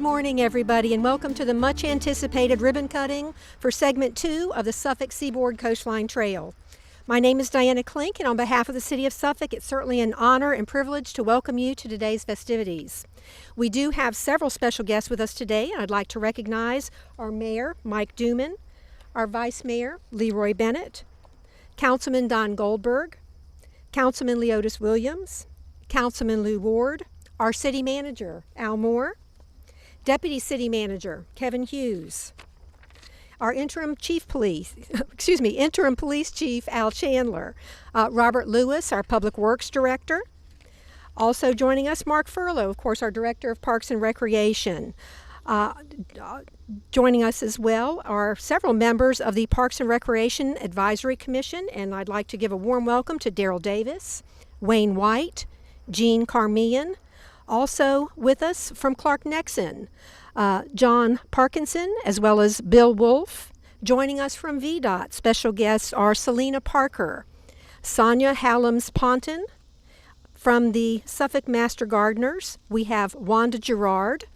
morning, everybody, and welcome to the much anticipated ribbon cutting for segment 2 of the Suffolk Seaboard Coastline Trail. My name is Diana Klink, and on behalf of the City of Suffolk, it's certainly an honor and privilege to welcome you to today's festivities. We do have several special guests with us today, and I'd like to recognize our Mayor, Mike Duggan, our Vice Mayor, Leroy Bennett, Councilman Don Goldberg, Councilman Leotis Williams, Councilman Lou Ward, our City Manager, Al Moore, Deputy City Manager, Kevin Hughes, our interim Police Chief, Al Chandler, Robert Lewis, our Public Works Director. Also joining us, Mark Furlow, of course, our Director of Parks and Recreation. Joining us as well are several members of the Parks and Recreation Advisory Commission, and I'd like to give a warm welcome to Daryl Davis, Wayne White, Jean Carmian. Also with us from Clark Nexon, John Parkinson, as well as Bill Wolf. Joining us from VDOT, special guests are Selena Parker, Sonia Hallams-Ponton. From the Suffolk Master Gardeners, we have Wanda Gerard.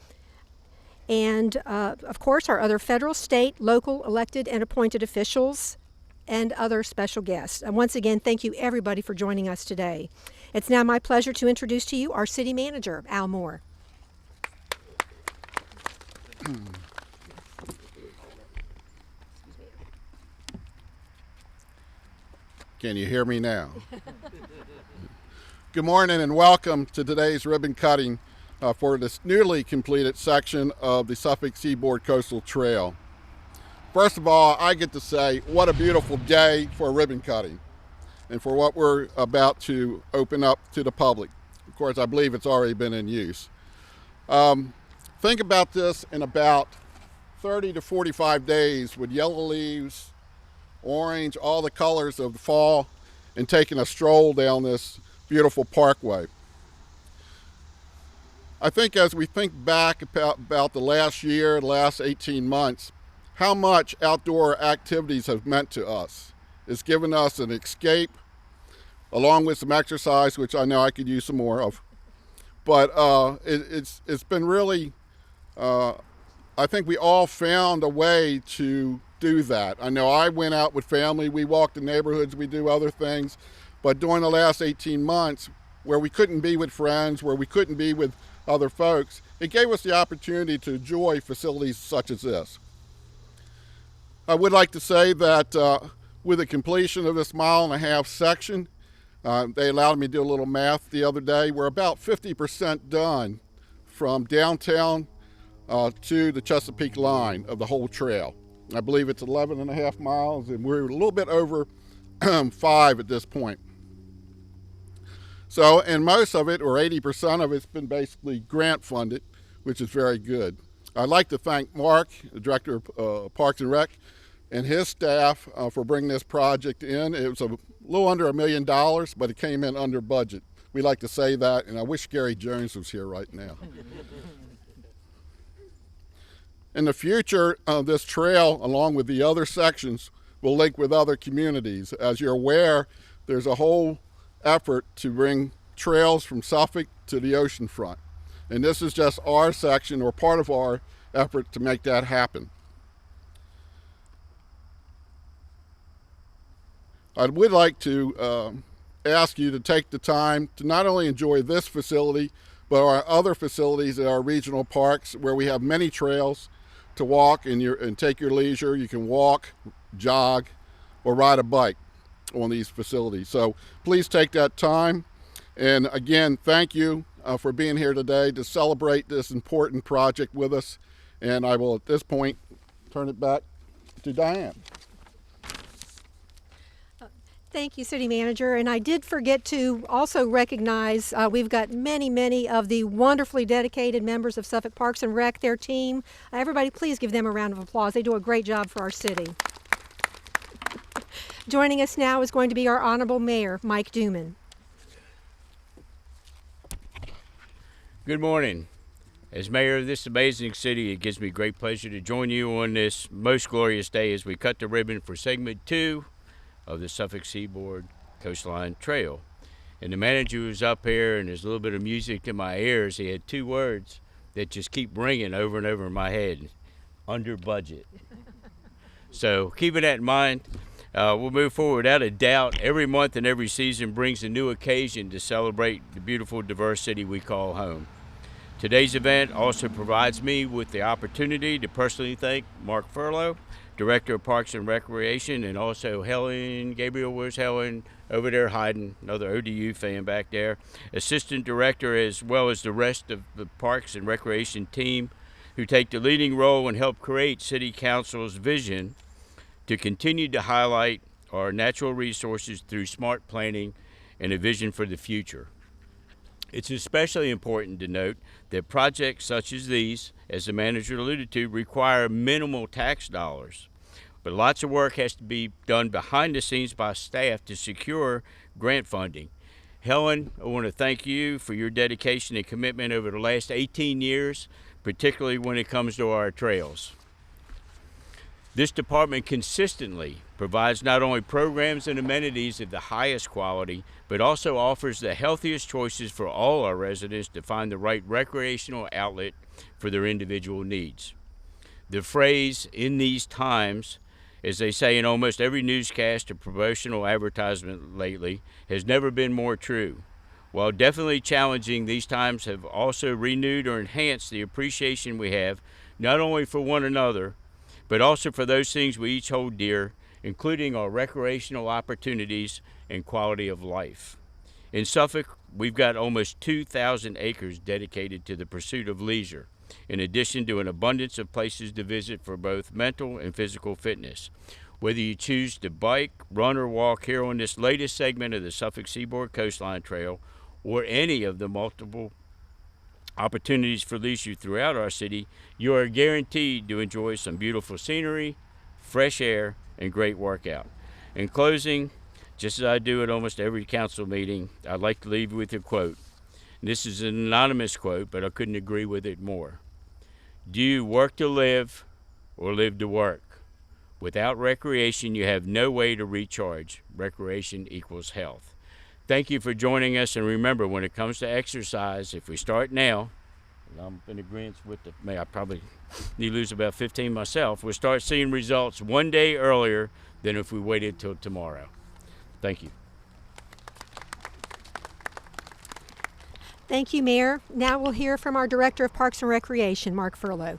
And, of course, our other federal, state, local, elected, and appointed officials and other special guests. And once again, thank you, everybody, for joining us today. It's now my pleasure to introduce to you our City Manager, Al Moore. Can you hear me now? Good morning and welcome to today's ribbon cutting for this newly completed section of the Suffolk Seaboard Coastal Trail. First of all, I get to say what a beautiful day for ribbon cutting and for what we're about to open up to the public. Of course, I believe it's already been in use. Think about this in about 30 to 45 days with yellow leaves, orange, all the colors of the fall, and taking a stroll down this beautiful parkway. I think as we think back about the last year, the last 18 months, how much outdoor activities have meant to us. It's given us an escape, along with some exercise, which I know I could use some more of. But it's been really, I think we all found a way to do that. I know I went out with family, we walked the neighborhoods, we do other things. But during the last 18 months, where we couldn't be with friends, where we couldn't be with other folks, it gave us the opportunity to enjoy facilities such as this. I would like to say that with the completion of this 1.5 mile section, they allowed me to do a little math the other day. We're about 50% done from downtown to the Chesapeake line of the whole trail. I believe it's 11.5 miles, and we're a little bit over 5 at this point. So, and most of it, or 80% of it's been basically grant funded, which is very good. I'd like to thank Mark, the Director of Parks and Rec, and his staff for bringing this project in. It was a little under $1 million, but it came in under budget. We like to say that, and I wish Gary Jones was here right now. In the future, this trail, along with the other sections, will link with other communities. As you're aware, there's a whole effort to bring trails from Suffolk to the ocean front. And this is just our section, or part of our effort to make that happen. I would like to ask you to take the time to not only enjoy this facility, but our other facilities at our regional parks, where we have many trails to walk and take your leisure. You can walk, jog, or ride a bike on these facilities. So please take that time. And again, thank you for being here today to celebrate this important project with us. And I will, at this point, turn it back to Diane. Thank you, City Manager. And I did forget to also recognize we've got many of the wonderfully dedicated members of Suffolk Parks and Rec, their team. Everybody, please give them a round of applause. They do a great job for our city. Joining us now is going to be our Honorable Mayor, Mike Duggan. Good morning. As mayor of this amazing city, it gives me great pleasure to join you on this most glorious day as we cut the ribbon for segment 2 of the Suffolk Seaboard Coastline Trail. And the manager was up here, and there's a little bit of music to my ears. He had 2 words: that just keep ringing over and over in my head. Under budget. So keeping that in mind, we'll move forward. Without a doubt, every month and every season brings a new occasion to celebrate the beautiful, diverse city we call home. Today's event also provides me with the opportunity to personally thank Mark Furlow, Director of Parks and Recreation, and also Helen, Gabriel, where's Helen? Over there hiding, another ODU fan back there, Assistant Director, as well as the rest of the Parks and Recreation team who take the leading role and help create City Council's vision to continue to highlight our natural resources through smart planning and a vision for the future. It's especially important to note that projects such as these, as the manager alluded to, require minimal tax dollars. But lots of work has to be done behind the scenes by staff to secure grant funding. Helen, I want to thank you for your dedication and commitment over the last 18 years, particularly when it comes to our trails. This department consistently provides not only programs and amenities of the highest quality, but also offers the healthiest choices for all our residents to find the right recreational outlet for their individual needs. The phrase, "in these times," as they say in almost every newscast or promotional advertisement lately, has never been more true. While definitely challenging, these times have also renewed or enhanced the appreciation we have, not only for one another, but also for those things we each hold dear, including our recreational opportunities and quality of life. In Suffolk, we've got almost 2,000 acres dedicated to the pursuit of leisure, in addition to an abundance of places to visit for both mental and physical fitness. Whether you choose to bike, run, or walk here on this latest segment of the Suffolk Seaboard Coastline Trail, or any of the multiple opportunities for leisure throughout our city, you are guaranteed to enjoy some beautiful scenery, fresh air, and great workout. In closing, just as I do at almost every council meeting, I'd like to leave you with a quote. This is an anonymous quote, but I couldn't agree with it more. Do you work to live or live to work? Without recreation, you have no way to recharge. Recreation equals health. Thank you for joining us, and remember, when it comes to exercise, if we start now, and I'm in agreement with I probably need to lose about 15 myself, we'll start seeing results one day earlier than if we waited till tomorrow. Thank you. Thank you, Mayor. Now we'll hear from our Director of Parks and Recreation, Mark Furlow.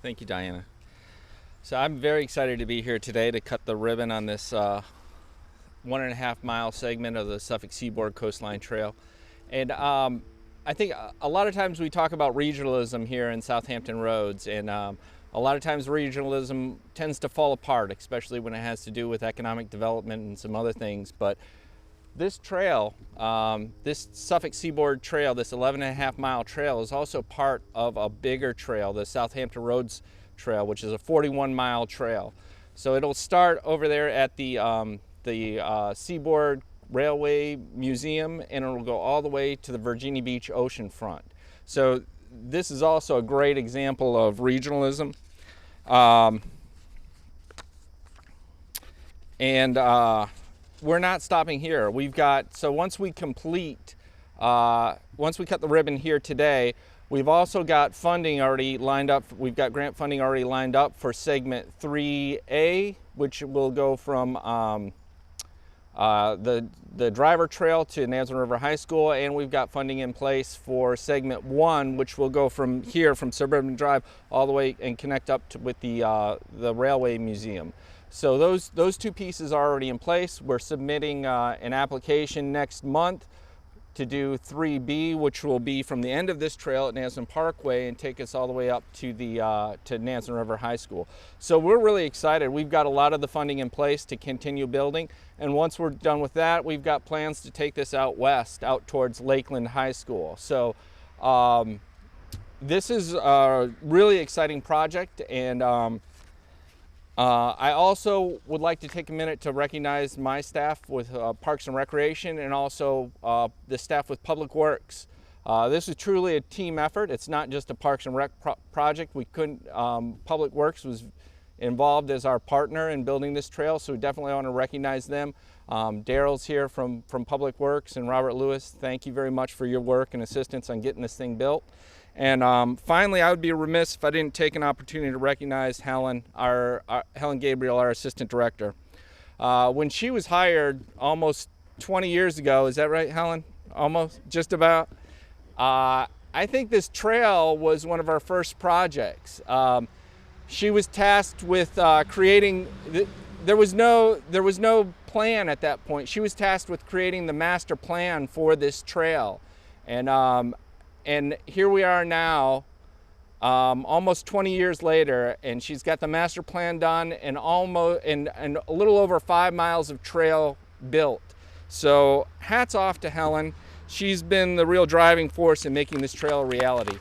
Thank you, Diana. So I'm very excited to be here today to cut the ribbon on this 1.5 mile segment of the Suffolk Seaboard Coastline Trail. And I think a lot of times we talk about regionalism here in Southampton Roads, and a lot of times regionalism tends to fall apart, especially when it has to do with economic development and some other things. But this trail, this Suffolk Seaboard Trail, this 11.5 mile trail, is also part of a bigger trail, the Southampton Roads Trail, which is a 41 mile trail. So it'll start over there at the Seaboard Railway Museum, and it'll go all the way to the Virginia Beach oceanfront. So this is also a great example of regionalism. We're not stopping here. We've got, so once we cut the ribbon here today, we've also got funding already lined up. We've got grant funding already lined up for segment 3A, which will go from the driver trail to Nansemond River High School, and we've got funding in place for segment 1, which will go from here, from Suburban Drive, all the way and connect up with the Railway Museum. So those two pieces are already in place. We're submitting an application next month to do 3B, which will be from the end of this trail at Nansemond Parkway and take us all the way up to to Nansemond River High School. So we're really excited. We've got a lot of the funding in place to continue building, and once we're done with that, we've got plans to take this out west, out towards Lakeland High School. So this is a really exciting project, and I also would like to take a minute to recognize my staff with Parks and Recreation, and also the staff with Public Works. This is truly a team effort. It's not just a Parks and Rec project. We couldn't, Public Works was involved as our partner in building this trail, so we definitely want to recognize them. Daryl's here from Public Works, and Robert Lewis, thank you very much for your work and assistance on getting this thing built. And finally, I would be remiss if I didn't take an opportunity to recognize Helen Gabriel, our assistant director. When she was hired almost 20 years ago, is that right, Helen? Almost, just about. I think this trail was one of our first projects. She was tasked with creating. There was no plan at that point. She was tasked with creating the master plan for this trail, and here we are now, almost 20 years later, and she's got the master plan done and and a little over 5 miles of trail built. So hats off to Helen. She's been the real driving force in making this trail a reality.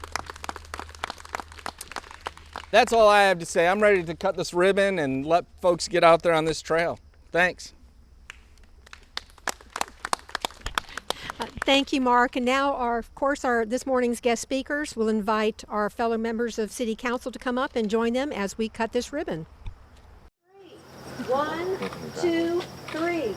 That's all I have to say. I'm ready to cut this ribbon and let folks get out there on this trail. Thanks. Thank you, Mark. And now, of course, this morning's guest speakers will invite our fellow members of City Council to come up and join them as we cut this ribbon. 1, 2, 3.